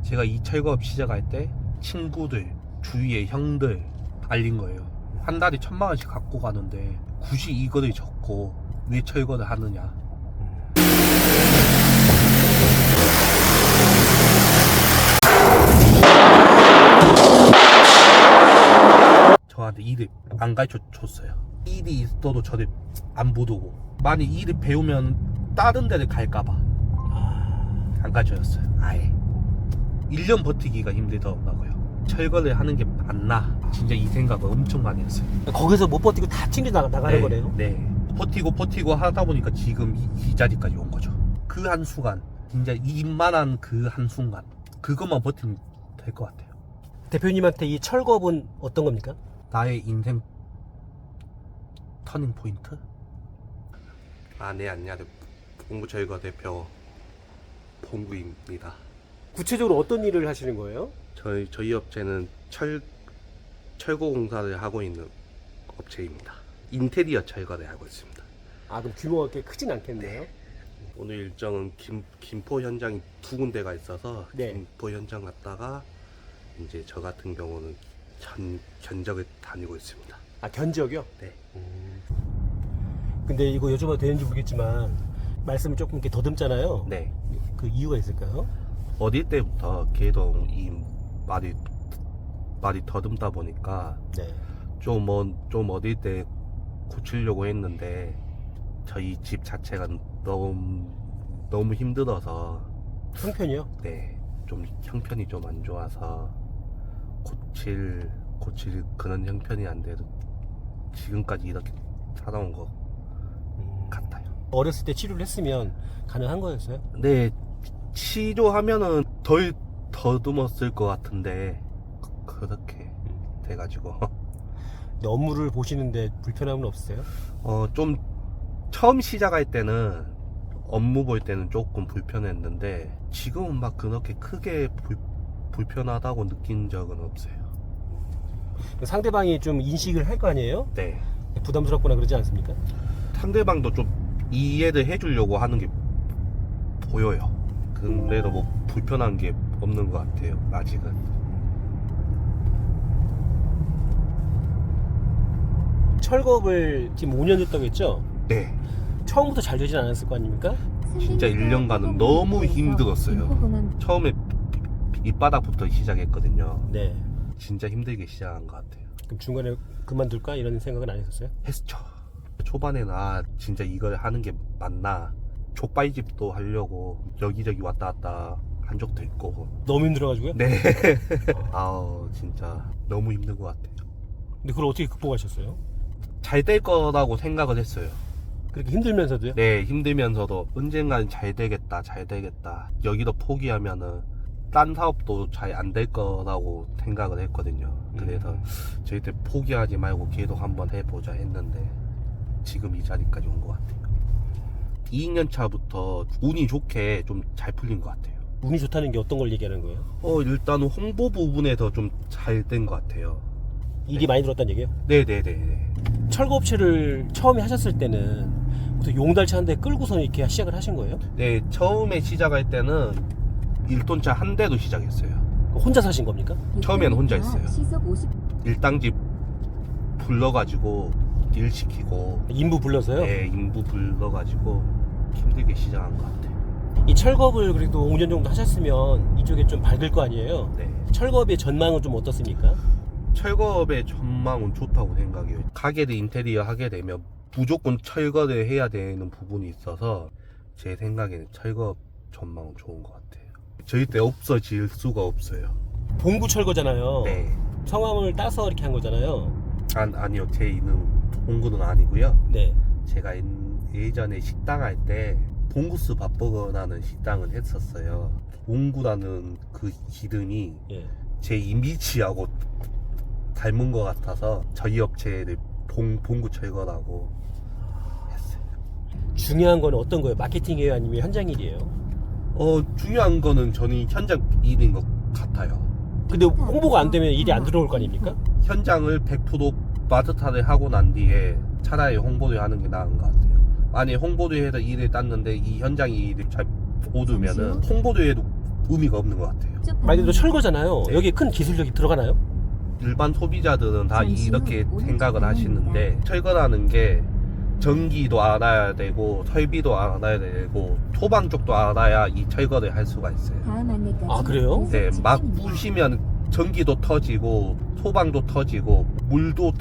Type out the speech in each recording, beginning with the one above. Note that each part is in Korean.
제가 이 철거업 시작할 때 친구들, 주위의 형들 알린 거예요. 한 달에 1,000만 원씩 갖고 가는데 굳이 이거를 적고 왜 철거를 하느냐. 저한테 일을 안 가르쳐 줬어요. 일이 있어도 저를 안 부르고, 만약 일을 배우면 다른 데를 갈까봐 안 가르쳐줬어요. 아예 1년 버티기가 힘들더라고요. 철거를 하는 게 맞나, 진짜 이 생각을 엄청 많이 했어요. 거기서 못 버티고 다 챙겨 나가는 거네요. 네. 버티고 하다 보니까 지금 이 자리까지 온 거죠. 그 한순간, 진짜 이만한 그 한순간, 그것만 버티면 될 것 같아요. 대표님한테 이 철거업은 어떤 겁니까? 나의 인생 터닝 포인트? 네, 안녕하세요. 봉구철거 대표 봉구입니다. 구체적으로 어떤 일을 하시는 거예요? 저희 업체는 철거 공사를 하고 있는 업체입니다. 인테리어 철거를 하고 있습니다. 그럼 규모가 꽤 크진 않겠네요. 오늘 일정은 김포 현장이 2군데가 있어서 네. 김포 현장 갔다가 이제 저 같은 경우는 견적을 다니고 있습니다. 견적이요? 네. 근데 이거 여쭤봐도 되는지 모르겠지만 말씀을 조금 이렇게 더듬잖아요. 네. 그 이유가 있을까요? 어릴 때부터 계속 이 말이 더듬다 보니까 네. 좀 어릴 때 고치려고 했는데 저희 집 자체가 너무 힘들어서, 형편이요? 네, 좀 형편이 좀 안 좋아서 고칠 그런 형편이 안 돼도 지금까지 이렇게 살아온 것 같아요. 어렸을 때 치료를 했으면 가능한 거였어요? 네, 치료하면은 덜 더듬었을 것 같은데 그렇게 돼가지고 근데 업무를 보시는데 불편함은 없으세요? 좀 처음 시작할 때는 업무 볼 때는 조금 불편했는데 지금은 막 그렇게 크게 불편하다고 느낀 적은 없어요. 상대방이 좀 인식을 할 거 아니에요? 네. 부담스럽거나 그러지 않습니까? 상대방도 좀 이해를 해주려고 하는 게 보여요. 근데도 뭐 불편한 게 없는 것 같아요, 아직은. 철거업을 지금 5년 됐다고 했죠? 네. 처음부터 잘 되진 않았을 거 아닙니까? 진짜 1년간은 너무 힘들었어요. 처음에 밑바닥부터 시작했거든요. 네. 진짜 힘들게 시작한 것 같아요. 그럼 중간에 그만둘까 이런 생각은 안 했었어요? 했죠. 초반에는 진짜 이걸 하는 게 맞나, 족발집도 하려고 여기저기 왔다 갔다 한 적도 있고. 너무 힘들어가지고요? 네. 진짜 너무 힘든 것 같아요. 근데 그걸 어떻게 극복하셨어요? 잘 될 거라고 생각을 했어요. 그렇게 힘들면서도요? 네, 힘들면서도 언젠가는 잘 되겠다. 여기도 포기하면은 딴 사업도 잘 안 될 거라고 생각을 했거든요. 그래서 저희 때 포기하지 말고 계속 한번 해보자 했는데 지금 이 자리까지 온 것 같아요. 2년 차부터 운이 좋게 좀 잘 풀린 것 같아요. 운이 좋다는 게 어떤 걸 얘기하는 거예요? 일단은 홍보 부분에서 좀 잘 된 것 같아요. 일이 많이 들었다는 얘기예요? 네네네. 철거업체를 처음에 하셨을 때는 보통 용달차 한 대 끌고서 이렇게 시작을 하신 거예요? 네, 처음에 시작할 때는 1톤차 한 대로 시작했어요. 혼자 사신 겁니까? 처음에는 혼자 했어요. 시속 50. 일당집 불러가지고 일 시키고, 인부 불러서요? 네, 인부 불러가지고 힘들게 시작한 것 같아요. 이 철거업을 그래도 5년 정도 하셨으면 이쪽에 좀 밝을 거 아니에요? 네. 철거업의 전망은 좀 어떻습니까? 철거업의 전망은 좋다고 생각해요. 가게를 인테리어 하게 되면 무조건 철거를 해야 되는 부분이 있어서 제 생각에는 철거업 전망은 좋은 것 같아요. 절대 없어질 수가 없어요. 봉구 철거잖아요. 네. 성함을 따서 이렇게 한 거잖아요. 아니요, 제 이름 봉구는 아니고요. 네. 제가 예전에 식당 할 때 봉구스 밥버거라는 식당을 했었어요. 봉구라는 그 이름이 예. 제 이미지하고 닮은 것 같아서 저희 업체를 봉구 철거라고 했어요. 중요한 건 어떤 거예요? 마케팅이에요? 아니면 현장 일이에요? 중요한 거는 저는 현장 일인 것 같아요. 근데 홍보가 안 되면 일이 안 들어올 거 아닙니까? 현장을 100% 마스터를 하고 난 뒤에 차라리 홍보를 하는 게 나은 것 같아요. 만약에 홍보를 해서 일을 땄는데 이 현장이 일을 잘 못 오면은 홍보를 해도 의미가 없는 것 같아요. 말 그대로 철거잖아요. 네. 여기 큰 기술력이 들어가나요? 일반 소비자들은 다 잠시 후 이렇게 오른쪽 생각을 방향입니다. 하시는데 철거라는 게 전기도 알아야 되고 설비도 알아야 되고 토방 쪽도 알아야 이 철거를 할 수가 있어요. 다음 안내까지 아, 그래요? 네, 막 직진입니다. 부시면 전기도 터지고 소방도 터지고 물도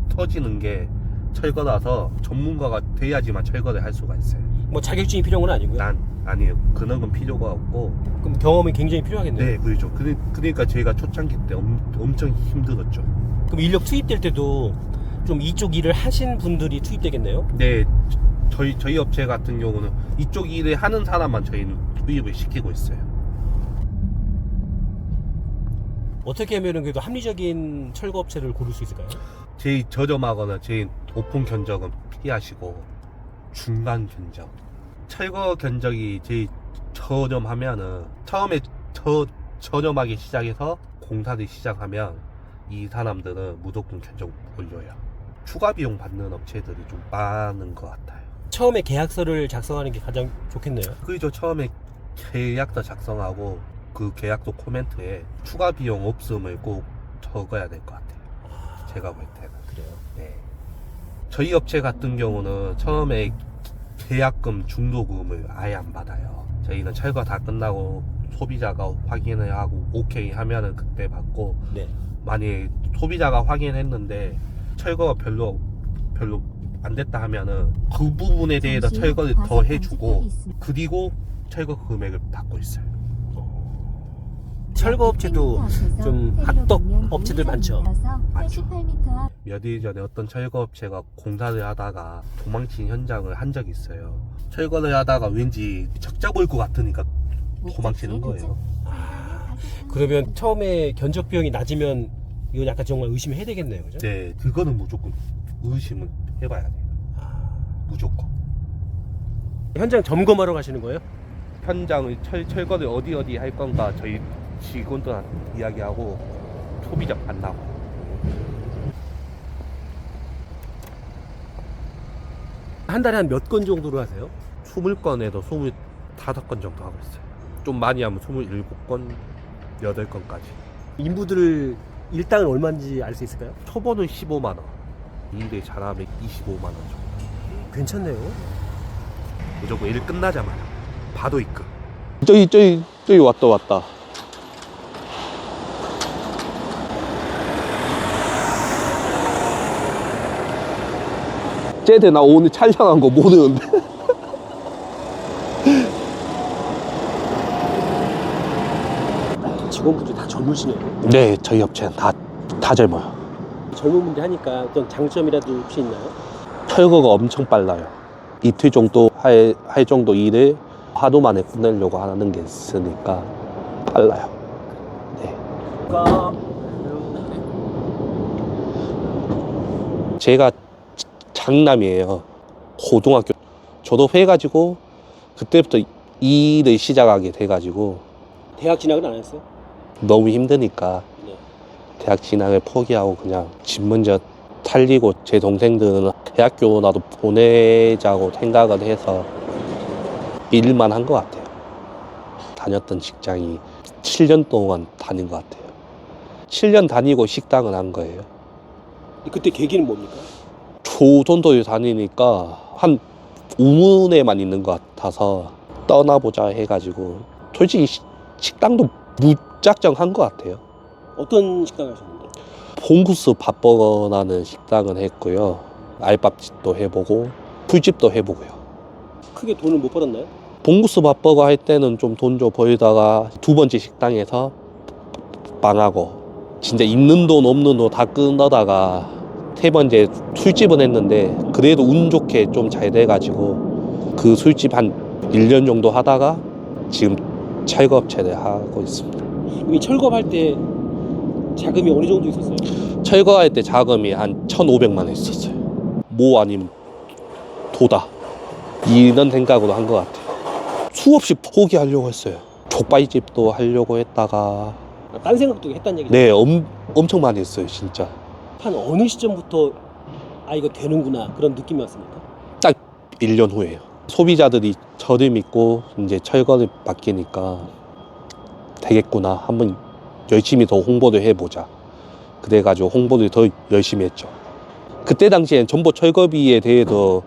터지는 게 철거라서 전문가가 돼야지만 철거를 할 수가 있어요. 뭐 자격증이 필요한 건 아니고요. 난 아니에요. 그런 건 필요가 없고. 그럼 경험이 굉장히 필요하겠네요. 네, 그렇죠. 그러니까 제가 초창기 때 엄청 힘들었죠. 그럼 인력 투입될 때도 좀 이쪽 일을 하신 분들이 투입되겠네요. 네, 저희 업체 같은 경우는 이쪽 일을 하는 사람만 저희는 투입을 시키고 있어요. 어떻게 하면 그래도 합리적인 철거 업체를 고를 수 있을까요? 제일 저렴하거나 제일 오픈 견적은 피하시고 중간 견적. 철거 견적이 제일 저렴하면은 처음에 저렴하게 시작해서 공사를 시작하면 이 사람들은 무조건 견적 올려요. 추가 비용 받는 업체들이 좀 많은 것 같아요. 처음에 계약서를 작성하는 게 가장 좋겠네요. 그죠. 처음에 계약서 작성하고 그 계약서 코멘트에 추가 비용 없음을 꼭 적어야 될 것 같아요. 제가 볼 때는. 그래요. 네. 저희 업체 같은 경우는 처음에 계약금 중도금을 아예 안 받아요. 저희는 철거 다 끝나고 소비자가 확인을 하고 오케이 하면은 그때 받고, 네. 만약에 소비자가 확인했는데 철거가 별로 안 됐다 하면은 그 부분에 대해서 잠시 후 철거를 더 과속 해주고 방지턱이 있습니다. 그리고 철거 금액을 받고 있어요. 철거 업체도 좀 악덕 업체들 많죠. 많죠. 몇 일 전에 어떤 철거 업체가 공사를 하다가 도망친 현장을 한 적이 있어요. 철거를 하다가 왠지 적자 볼 것 같으니까 도망치는 거예요. 그러면 처음에 견적 비용이 낮으면 이건 약간 정말 의심해야 되겠네요, 그죠? 네, 그거는 무조건 의심은 해봐야 돼요. 무조건. 현장 점검하러 가시는 거예요? 현장을 철거를 어디 할 건가 저희 직원들한테 이야기하고 소비자 만나고. 한 달에 한 몇 건 정도로 하세요? 20건에도 25건 정도 하고 있어요. 좀 많이 하면 27건, 8건까지. 인부들 일당은 얼마인지 알 수 있을까요? 초보는 15만 원, 일을 잘하면 25만 원 정도. 괜찮네요. 무조건 일 끝나자마자 바로 입금. 저기 왔다. 쟤들 나 오늘 촬영한 거 모르는데. 직원분들 다 젊으시네요. 네, 저희 업체는 다 젊어요. 젊은 분들 하니까 어떤 장점이라도 혹시 있나요? 철거가 엄청 빨라요. 이틀 정도 할 정도 일을 하루 만에 끝내려고 하는 게 있으니까 빨라요. 네. 제가 장남이에요. 고등학교 졸업해가지고 그때부터 일을 시작하게 돼가지고 대학 진학은 안 했어요? 너무 힘드니까 네. 대학 진학을 포기하고 그냥 집 먼저 살리고, 제 동생들은 대학교라도 보내자고 생각을 해서 일만 한 것 같아요. 다녔던 직장이 7년 동안 다닌 것 같아요. 7년 다니고 식당을 한 거예요. 그때 계기는 뭡니까? 조선도에 다니니까 한 우문에만 있는 것 같아서 떠나보자 해가지고, 솔직히 식당도 무작정 한 것 같아요. 어떤 식당 하셨는데? 봉구스 밥버거라는 식당은 했고요. 알밥집도 해보고 풀집도 해보고요. 크게 돈을 못 벌었나요? 봉구스 밥버거 할 때는 좀 돈 좀 벌다가 두 번째 식당에서 망하고 진짜 있는 돈 없는 돈 다 끊어다가 세 번째 술집은 했는데 그래도 운 좋게 좀 잘 돼가지고 그 술집 한 1년 정도 하다가 지금 철거업체를 하고 있습니다. 이 철거할 때 자금이 어느 정도 있었어요? 철거할 때 자금이 한 1,500만 원 있었어요. 뭐 아니면 도다, 이런 생각으로 한 것 같아요. 수없이 포기하려고 했어요. 족발집도 하려고 했다가. 딴 생각도 했단 얘기죠? 네, 엄청 많이 했어요 진짜. 한 어느 시점부터 아 이거 되는구나 그런 느낌이 왔습니까? 딱 1년 후에요. 소비자들이 저를 믿고 이제 철거를 맡기니까 되겠구나. 한번 열심히 더 홍보를 해보자. 그래가지고 홍보를 더 열심히 했죠. 그때 당시엔 전보 철거비에 대해서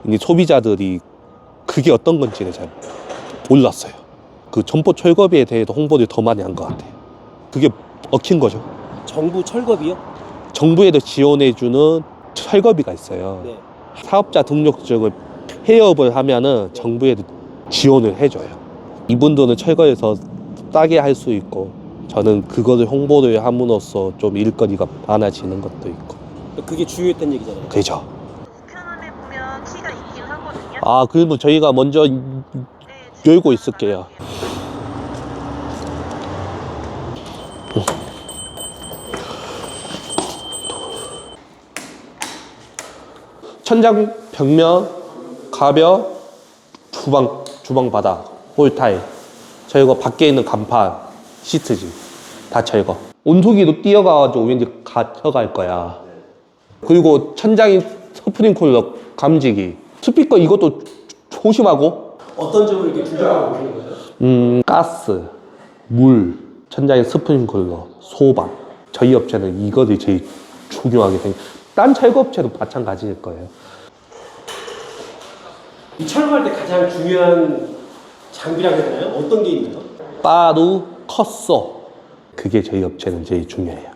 이제 소비자들이 그게 어떤 건지를 잘 몰랐어요. 그 전보 철거비에 대해서 홍보를 더 많이 한 것 같아요. 그게 얽힌 거죠. 정부 철거비요? 정부에서 지원해주는 철거비가 있어요. 네. 사업자 등록증을 폐업을 하면은 정부에도 지원을 해줘요. 이분들은 철거해서 싸게 할 수 있고, 저는 그거를 홍보를 함으로써 좀 일거리가 많아지는 것도 있고. 그게 주요했던 얘기잖아요. 그죠. 우편함에 보면 키가 있긴 하거든요. 아, 그러면 저희가 먼저 네, 열고 있을게요. 천장, 벽면, 가벽, 주방 바닥, 홀타일, 철거, 밖에 있는 간판, 시트지 다 철거. 온수기도 뛰어가가지고 왠지 갇혀갈 거야. 그리고 천장이 스프링클러 감지기, 스피커 이것도 조심하고. 어떤 점을 이렇게 주장하고 계시는 거죠? 가스, 물, 천장에 스프링클러, 소방. 저희 업체는 이것이 제일 중요하게 생겨. 딴 철거 업체도 마찬가지일 거예요. 이 철거할 때 가장 중요한 장비라고 해야 되나요? 어떤 게 있나요? 빠루, 컷소. 그게 저희 업체는 제일 중요해요.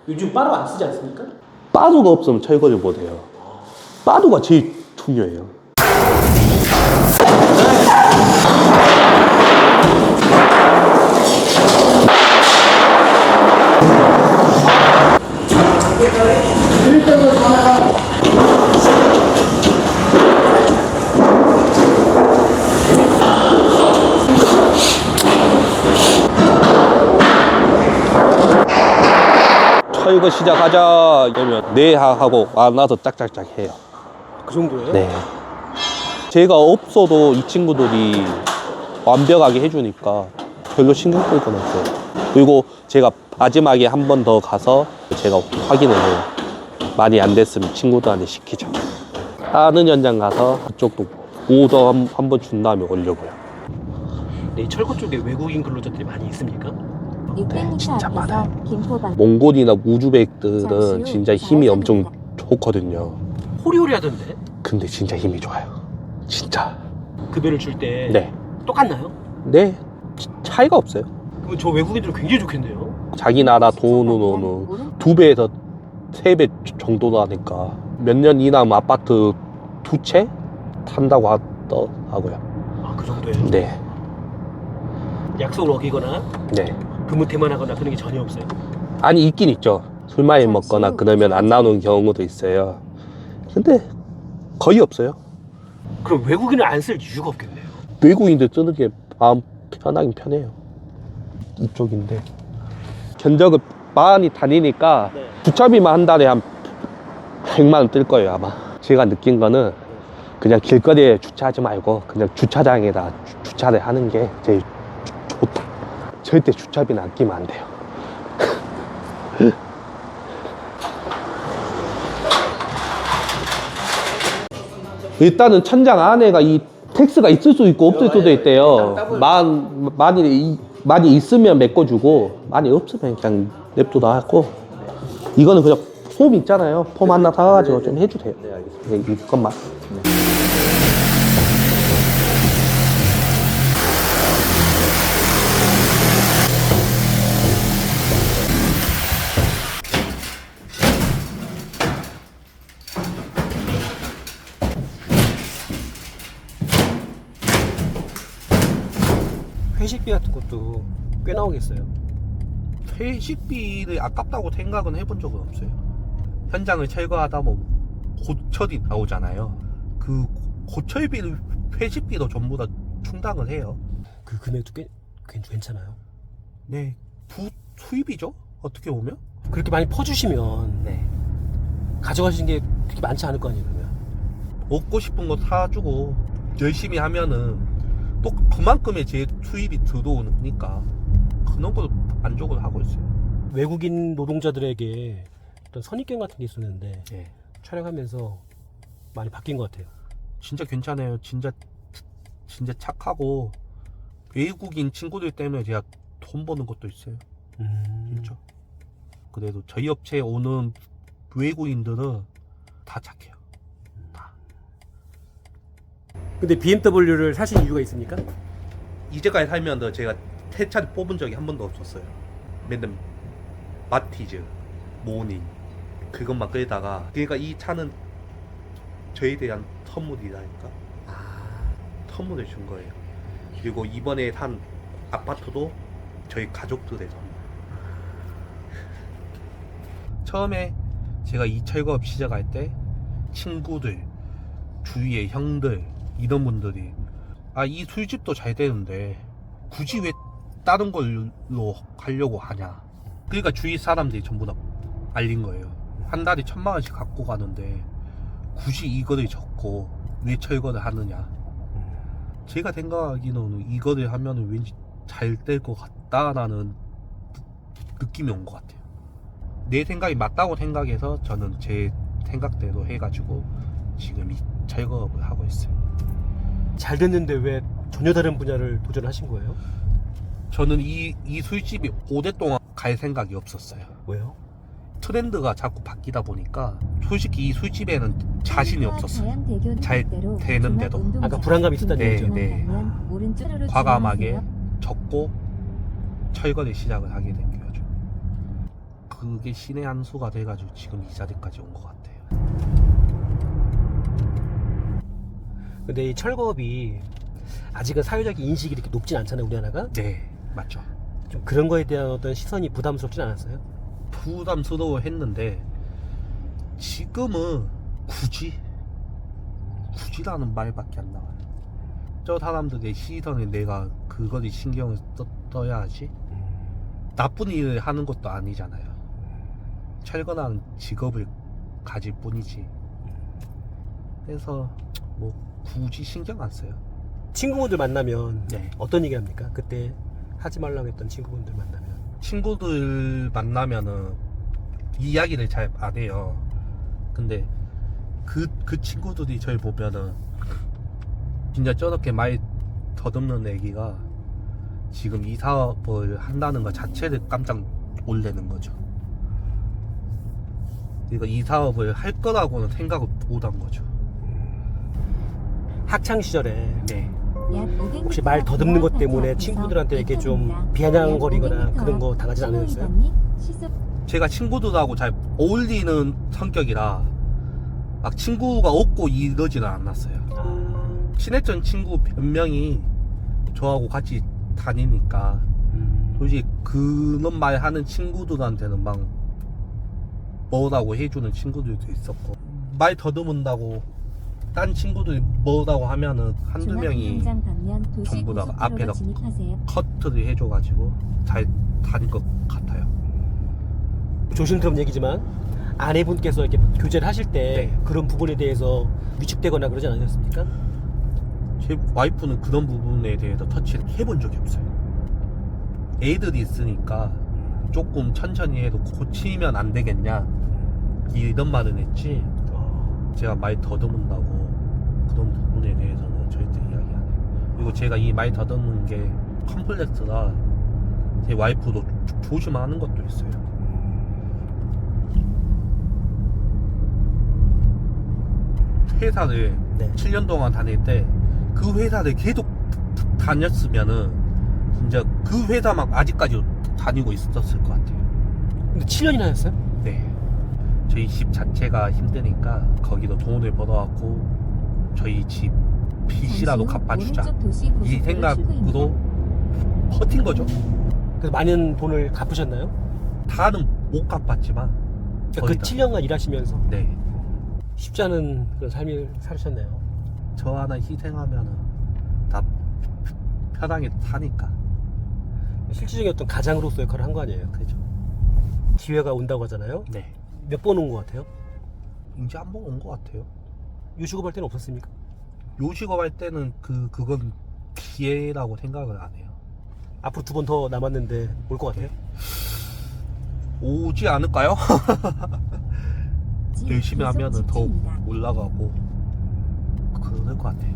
요즘 빠루 안 쓰지 않습니까? 빠루가 없으면 철거를 못해요. 빠루가 제일 중요해요. 철거 시작하자 이러면 네 하고 안 와서 짝짝짝 해요. 그 정도예요? 네. 제가 없어도 이 친구들이 완벽하게 해주니까 별로 신경 쓸 건 없어요. 그리고 제가 마지막에 한 번 더 가서 제가 확인을 해요. 많이 안 됐으면 친구들한테 시키죠. 다른 현장 가서 그쪽도 오더 한 번 준 다음에 올려고요. 네, 이 철거 쪽에 외국인 근로자들이 많이 있습니까? 600m 진짜 앞에서 많아요. 김포방 몽골이나 우즈벡들은 진짜 힘이 엄청 좋거든요. 호리호리 하던데? 근데 진짜 힘이 좋아요. 진짜. 급여를 줄 때 네. 똑같나요? 네. 차이가 없어요. 그럼 저 외국인들은 굉장히 좋겠네요. 자기 나라 돈으로는 2배에서 3배 정도 나니까 몇 년 이나면 아파트 2채 탄다고 하더라고요. 아, 그 정도예요? 네. 약속을 어기거나 네. 근무 태만하거나 그런 게 전혀 없어요. 아니, 있긴 있죠. 술 많이 먹거나 그러면 안 나오는 경우도 있어요. 근데 거의 없어요. 그럼 외국인을 안 쓸 이유가 없겠네요. 외국인들 쓰는 게 마음 편하긴 편해요. 이쪽인데 견적을 많이 다니니까 네. 주차비만 한 달에 한 100만 원 뜰 거예요 아마. 제가 느낀 거는 그냥 길거리에 주차하지 말고 그냥 주차장에다 주차를 하는 게 제일 좋다. 절대 주차비는 아끼면 안 돼요. 일단은 천장 안에가 이 텍스가 있을 수 있고 없을 수도 있대요. 많이 있으면 메꿔주고 많이 없으면 그냥 냅두다 하고, 이거는 그냥 폼 있잖아요. 폼 하나 사가지고 좀 해주세요. 네, 알겠습니다. 이것만. 회식비 같은 것도 꽤 나오겠어요. 회식비를 아깝다고 생각은 해본 적은 없어요. 현장을 철거하다 보면 고철이 나오잖아요. 그 고철비를 회식비도 전부 다 충당을 해요. 그 금액도 꽤 괜찮아요. 네, 수입이죠. 어떻게 보면. 그렇게 많이 퍼주시면 네. 가져가시는 게 그렇게 많지 않을 거 아니에요. 그러면. 먹고 싶은 거 사주고 열심히 하면은 또 그만큼의 제 수입이 들어오니까 그런 것도 만족을 하고 있어요. 외국인 노동자들에게 어떤 선입견 같은 게 있었는데 네. 촬영하면서 많이 바뀐 것 같아요. 진짜 괜찮아요. 진짜 착하고 외국인 친구들 때문에 제가 돈 버는 것도 있어요. 음. 진짜. 그래도 저희 업체에 오는 외국인들은 다 착해요. 근데 BMW를 사신 이유가 있습니까? 이제까지 살면서 제가 세차를 뽑은 적이 한 번도 없었어요. 맨날 마티즈, 모닝 그것만 끌다가 그러니까 이 차는 저에 대한 선물이라니까. 선물을 준 거예요. 그리고 이번에 산 아파트도 저희 가족들의 선물. 처음에 제가 이 철거업 시작할 때 친구들, 주위의 형들 이런 분들이 이 술집도 잘 되는데 굳이 왜 다른 걸로 하려고 하냐. 그러니까 주위 사람들이 전부 다 알린 거예요. 한 달에 1,000만 원씩 갖고 가는데 굳이 이거를 적고 왜 철거를 하느냐. 제가 생각하기는 이거를 하면 왠지 잘 될 것 같다라는 느낌이 온 것 같아요. 내 생각이 맞다고 생각해서 저는 제 생각대로 해가지고 지금 이 철거업을 하고 있어요. 잘 됐는데 왜 전혀 다른 분야를 도전하신 거예요? 저는 이 술집이 오랫동안 갈 생각이 없었어요. 왜요? 트렌드가 자꾸 바뀌다 보니까 솔직히 이 술집에는 자신이 없었어요. 잘 되는데도. 아까 불안감이 있었다는 네, 얘기죠? 네. 과감하게 접고 철거를 시작을 하게 된 거죠. 그게 신의 한 수가 돼가지고 지금 이 자리까지 온 것 같아요. 근데 이 철거업이 아직은 사회적인 인식이 이렇게 높진 않잖아요, 우리나라가. 네, 맞죠. 좀 그런 거에 대한 어떤 시선이 부담스럽진 않았어요? 부담스러워했는데 지금은 굳이라는 말밖에 안 나와요. 저 사람들의 시선에 내가 그거를 신경을 써야 하지. 나쁜 일을 하는 것도 아니잖아요. 철거라는 직업을 가질 뿐이지. 그래서 뭐 굳이 신경 안 써요. 친구분들 만나면 네. 어떤 얘기 합니까? 그때 하지 말라고 했던 친구분들 만나면. 친구들 만나면은 이야기를 잘 안 해요. 근데 그 친구들이 저를 보면은 진짜 저렇게 많이 더듬는 애기가 지금 이 사업을 한다는 것 자체를 깜짝 놀라는 거죠. 그러니까 이 사업을 할 거라고는 생각을 못 한 거죠. 학창 시절에 네. 혹시 말 더듬는 것 때문에 친구들한테 이렇게 좀 비아냥거리거나 그런 거 당하진 않으셨어요? 제가 친구들하고 잘 어울리는 성격이라 막 친구가 없고 이러지는 않았어요. 친했던 친구 몇 명이 저하고 같이 다니니까 솔직히 그런 말 하는 친구들한테는 막 뭐라고 해주는 친구들도 있었고, 말 더듬은다고 딴 친구들이 뭐라고 하면은 한두 명이 전부 다 앞에다 커트를 해줘가지고 잘 다닐 것 같아요. 조심스러운 얘기지만 아내분께서 이렇게 교제를 하실 때 네. 그런 부분에 대해서 위축되거나 그러지 않으셨습니까? 제 와이프는 그런 부분에 대해서 터치를 해본 적이 없어요. 애들이 있으니까 조금 천천히 해도 고치면 안 되겠냐 이런 말은 했지, 제가 많이 더듬은다고 그런 부분에 대해서는 절대 이야기 안 해요. 그리고 제가 이 많이 더듬는 게 컴플렉스라 제 와이프도 조심하는 것도 있어요. 회사를 네. 7년 동안 다닐 때 그 회사를 계속 다녔으면은 진짜 그 회사만 아직까지 다니고 있었을 것 같아요. 근데 7년이나 하셨어요? 네. 저희 집 자체가 힘드니까 거기도 돈을 벌어갖고 저희 집 빚이라도 갚아주자 이 생각으로 버틴 거죠. 그래서 많은 돈을 갚으셨나요? 다는 못 갚았지만 그 거의 다. 7년간 일하시면서 네. 쉽지 않은 그런 삶을 살으셨네요. 저 하나 희생하면은 다 편하게 사니까. 실질적인 어떤 가장으로서 역할을 한 거 아니에요? 그죠. 기회가 온다고 하잖아요. 네. 몇 번 온 것 같아요? 이제 한 번 온 것 같아요. 요식업 할 때는 없었습니까? 요식업 할 때는 그건 기회라고 생각을 안 해요. 앞으로 2번 더 남았는데 올 것 같아요? 오지 않을까요? 열심히 하면은 더 올라가고 그럴 것 같아요.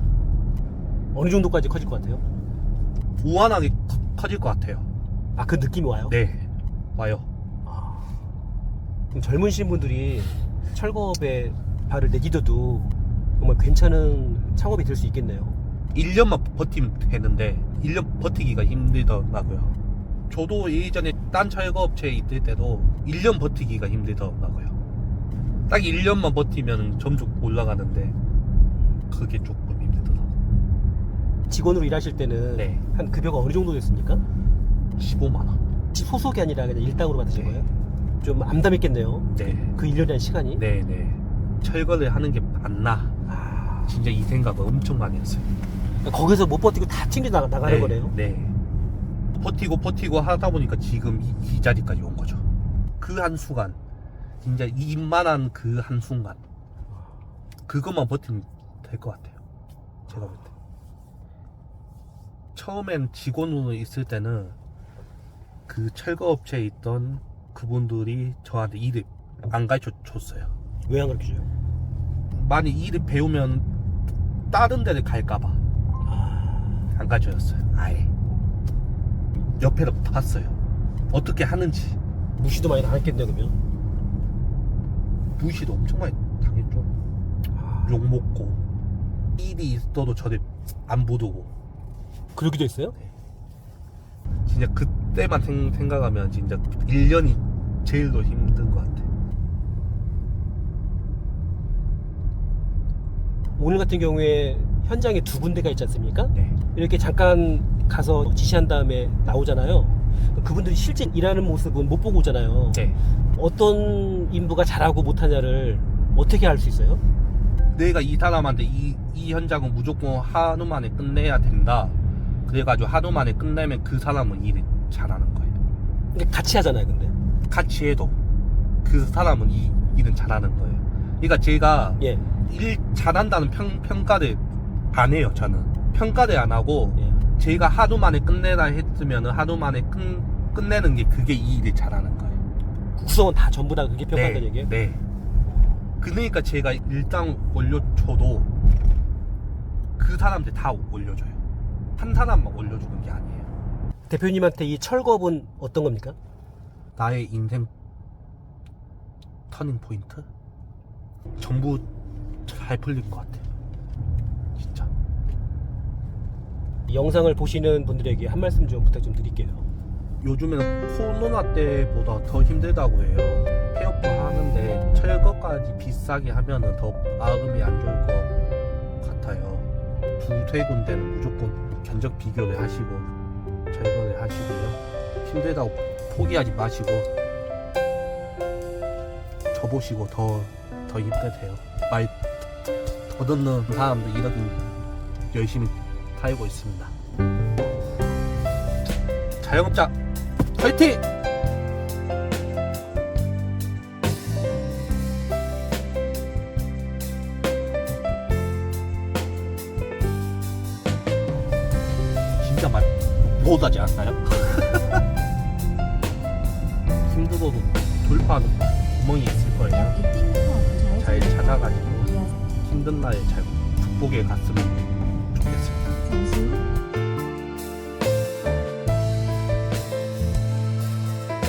어느 정도까지 커질 것 같아요? 무한하게 커질 것 같아요. 아, 그 느낌이 와요? 네, 와요. 그럼 젊으신 분들이 철거업에 발을 내디뎌도 정말 괜찮은 창업이 될 수 있겠네요. 1년만 버티면 되는데 1년 버티기가 힘들더라고요. 저도 예전에 딴 철거업체에 있을 때도 1년 버티기가 힘들더라고요. 딱 1년만 버티면 점점 올라가는데 그게 조금 힘들더라고요. 직원으로 일하실 때는 네. 한 급여가 어느 정도 됐습니까? 15만 원. 소속이 아니라 그냥 일당으로 받으신 네. 거예요? 좀 암담했겠네요. 네. 그 1년이라는 시간이. 네네. 철거를 하는 게 맞나? 진짜 이 생각을 엄청 많이 했어요. 거기서 못 버티고 다 튕겨 나가는 네, 거네요. 네. 버티고 하다 보니까 지금 이 자리까지 온 거죠. 그 한순간, 진짜 이만한 그 한순간, 그것만 버티면 될 것 같아요. 제가 볼 때. 처음엔 직원으로 있을 때는 그 철거업체에 있던 그분들이 저한테 일을 안 가르쳐 줬어요. 왜 안 가르쳐줘요? 많이 일을 배우면 다른 데를 갈까봐 안 가르쳐줬어요. 아예. 옆에서 봤어요. 어떻게 하는지. 무시도 많이 당했겠네요, 그러면. 무시도 엄청 많이 당했죠. 욕먹고 일이 있어도 저를 안 부르고. 그러기도 했어요? 진짜 그때만 생각하면 진짜 1년이 제일 더 힘든 것 같아요. 오늘 같은 경우에 현장에 두 군데가 있지 않습니까? 네. 이렇게 잠깐 가서 지시한 다음에 나오잖아요. 그분들이 실제 일하는 모습은 못 보고 오잖아요. 네. 어떤 인부가 잘하고 못하냐를 어떻게 알 수 있어요? 내가 이 사람한테 이 현장은 무조건 하루 만에 끝내야 된다. 그래가지고 하루 만에 끝내면 그 사람은 일을 잘하는 거예요. 근데 같이 하잖아요, 근데. 같이 해도 그 사람은 이 일은 잘하는 거예요. 그러니까 제가 예. 일 잘한다는 평가를 안 해요. 저는 평가를 안 하고 예. 제가 하루 만에 끝내라 했으면 하루 만에 끝내는 게 그게 이 일을 잘하는 거예요. 구성원 다 전부 다 그렇게 평가한다는 얘기예요? 네. 그러니까 제가 일당 올려줘도 그 사람들 다 올려줘요. 한 사람만 올려주는 게 아니에요. 대표님한테 이 철거업은 어떤 겁니까? 나의 인생 터닝 포인트? 전부 잘 풀릴 것 같아요. 진짜. 이 영상을 보시는 분들에게 한 말씀 좀 부탁 좀 드릴게요. 요즘에는 코로나 때보다 더 힘들다고 해요. 폐업도 하는데 철거까지 비싸게 하면은 더 마음이 안 좋을 것 같아요. 두세 군데는 무조건 견적 비교를 하시고 철거를 하시고요. 힘들다고 포기하지 마시고 접으시고 더 힘들대요. 말 더 듣는 사람도 이렇게 열심히 살고 있습니다. 자영업자 화이팅! 진짜 말 못하지 않나요? 힘들어도 돌파하는 구멍이 있을 거예요. 잘 찾아가지고 힘든 날에 잘 극복해 갔으면